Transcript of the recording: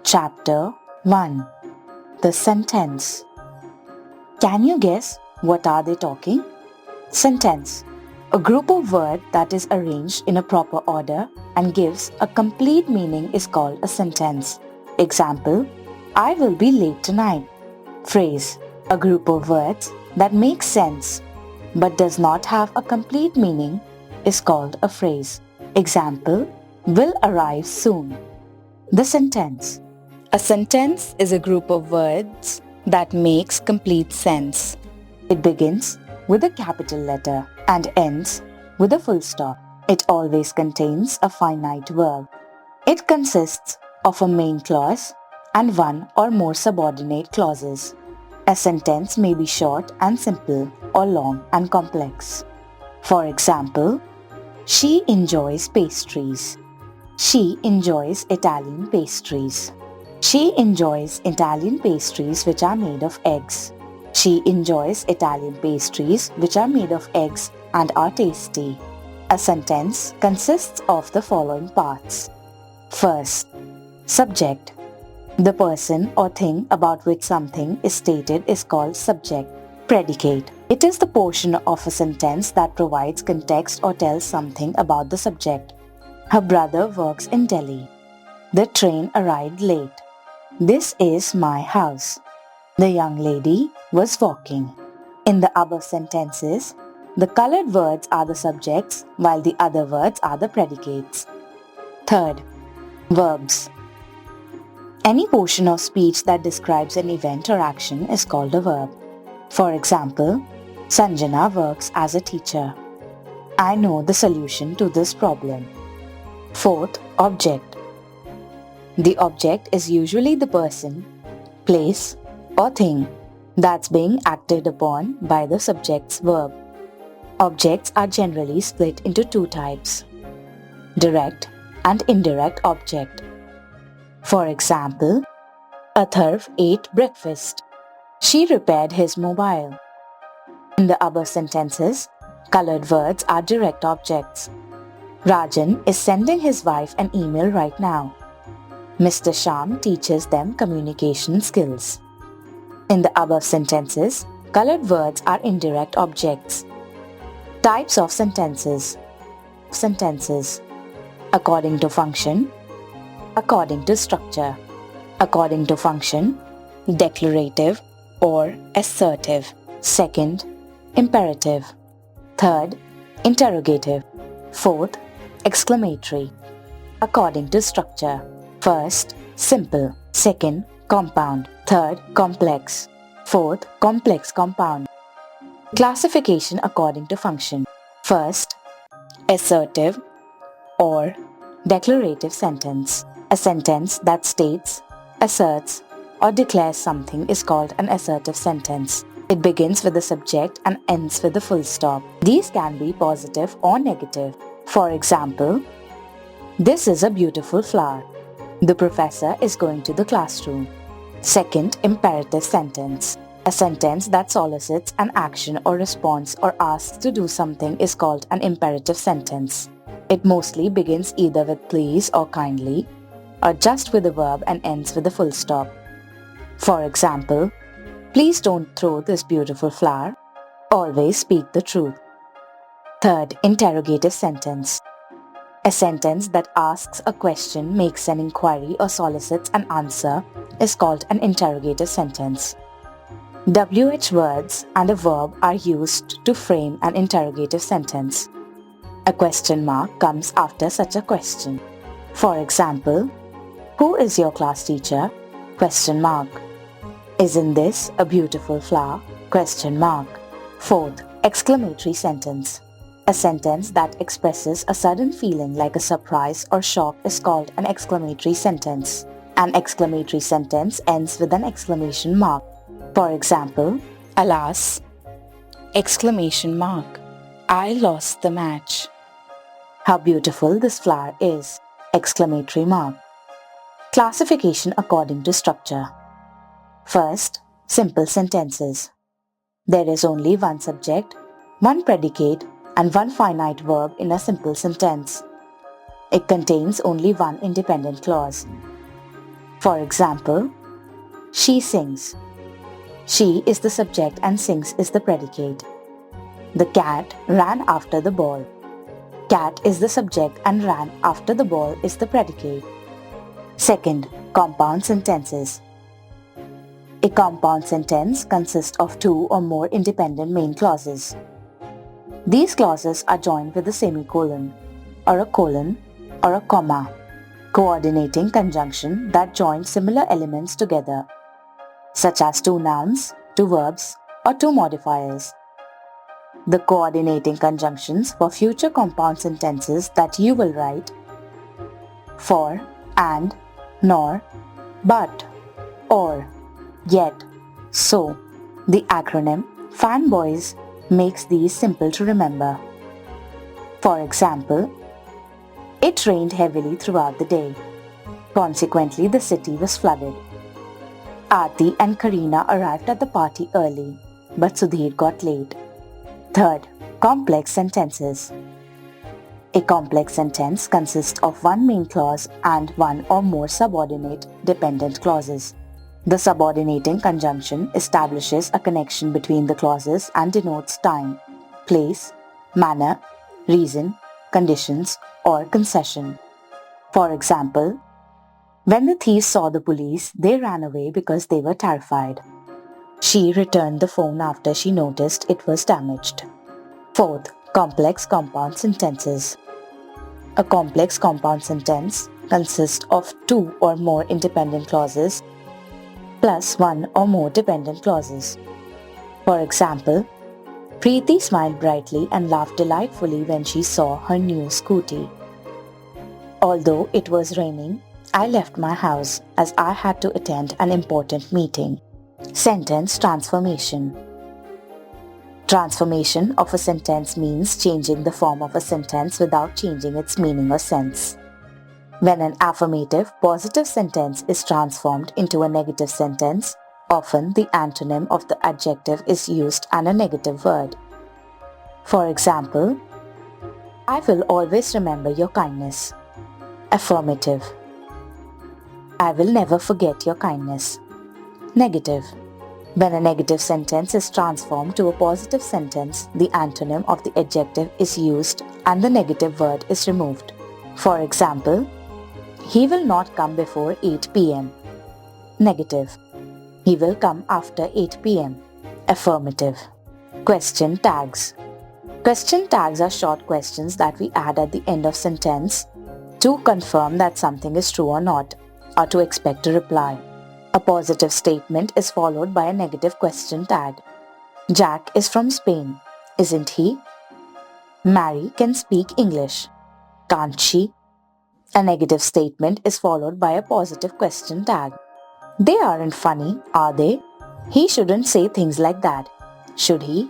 Chapter 1. The Sentence. Can you guess what are they talking? Sentence. A group of words that is arranged in a proper order and gives a complete meaning is called a sentence. Example, I will be late tonight. Phrase. A group of words that makes sense but does not have a complete meaning is called a phrase. Example, will arrive soon. The sentence. A sentence is a group of words that makes complete sense. It begins with a capital letter and ends with a full stop. It always contains a finite verb. It consists of a main clause and one or more subordinate clauses. A sentence may be short and simple or long and complex. For example, she enjoys pastries. She enjoys Italian pastries. She enjoys Italian pastries which are made of eggs. She enjoys Italian pastries which are made of eggs and are tasty. A sentence consists of the following parts. First, subject. The person or thing about which something is stated is called subject. Predicate. It is the portion of a sentence that provides context or tells something about the subject. Her brother works in Delhi. The train arrived late. This is my house. The young lady was walking. In the above sentences, the colored words are the subjects while the other words are the predicates. Third, verbs. Any portion of speech that describes an event or action is called a verb. For example, Sanjana works as a teacher. I know the solution to this problem. Fourth, object. The object is usually the person, place, or thing that's being acted upon by the subject's verb. Objects are generally split into two types: direct and indirect object. For example, Atharv ate breakfast. She repaired his mobile. In the above sentences, colored words are direct objects. Rajan is sending his wife an email right now. Mr. Sham teaches them communication skills. In the above sentences, colored words are indirect objects. Types of sentences. Sentences. According to function. According to structure. According to function. Declarative or assertive. Second, imperative. Third, interrogative. Fourth, exclamatory. According to structure. First, simple. Second, compound. Third, complex. Fourth, complex compound. Classification according to function. First, assertive or declarative sentence. A sentence that states, asserts, or declares something is called an assertive sentence. It begins with the subject and ends with a full stop. These can be positive or negative. For example, this is a beautiful flower. The professor is going to the classroom. Second, imperative sentence. A sentence that solicits an action or response or asks to do something is called an imperative sentence. It mostly begins either with please or kindly, or just with a verb and ends with a full stop. For example, please don't throw this beautiful flower. Always speak the truth. Third, interrogative sentence. A sentence that asks a question, makes an inquiry, or solicits an answer is called an interrogative sentence. WH words and a verb are used to frame an interrogative sentence. A question mark comes after such a question. For example, who is your class teacher? Question mark. Isn't this a beautiful flower? Question mark. Fourth, exclamatory sentence. A sentence that expresses a sudden feeling like a surprise or shock is called an exclamatory sentence. An exclamatory sentence ends with an exclamation mark. For example, alas! Exclamation mark. I lost the match. How beautiful this flower is! Exclamatory mark. Classification according to structure. First, simple sentences. There is only one subject, one predicate, and one finite verb in a simple sentence. It contains only one independent clause. For example, she sings. She is the subject and sings is the predicate. The cat ran after the ball. Cat is the subject and ran after the ball is the predicate. Second, compound sentences. A compound sentence consists of two or more independent main clauses. These clauses are joined with a semicolon, or a colon, or a comma, coordinating conjunction that joins similar elements together, such as two nouns, two verbs, or two modifiers. The coordinating conjunctions for future compound sentences that you will write: for, and, nor, but, or, yet, so. The acronym FANBOYS makes these simple to remember. For example, it rained heavily throughout the day. Consequently, the city was flooded. Aarti and Karina arrived at the party early, but Sudhir got late. Third, complex sentences. A complex sentence consists of one main clause and one or more subordinate dependent clauses. The subordinating conjunction establishes a connection between the clauses and denotes time, place, manner, reason, conditions, or concession. For example, when the thieves saw the police, they ran away because they were terrified. She returned the phone after she noticed it was damaged. Fourth, complex compound sentences. A complex compound sentence consists of two or more independent clauses plus one or more dependent clauses. For example, Preeti smiled brightly and laughed delightfully when she saw her new scooty. Although it was raining, I left my house as I had to attend an important meeting. Sentence transformation. Transformation of a sentence means changing the form of a sentence without changing its meaning or sense. When an affirmative, positive sentence is transformed into a negative sentence, often the antonym of the adjective is used and a negative word. For example, I will always remember your kindness. Affirmative. I will never forget your kindness. Negative. When a negative sentence is transformed to a positive sentence, the antonym of the adjective is used and the negative word is removed. For example, he will not come before 8 p.m. Negative. He will come after 8 p.m. Affirmative. Question tags. Question tags are short questions that we add at the end of sentence to confirm that something is true or not, or to expect a reply. A positive statement is followed by a negative question tag. Jack is from Spain, isn't he? Mary can speak English, can't she? A negative statement is followed by a positive question tag. They aren't funny, are they? He shouldn't say things like that, should he?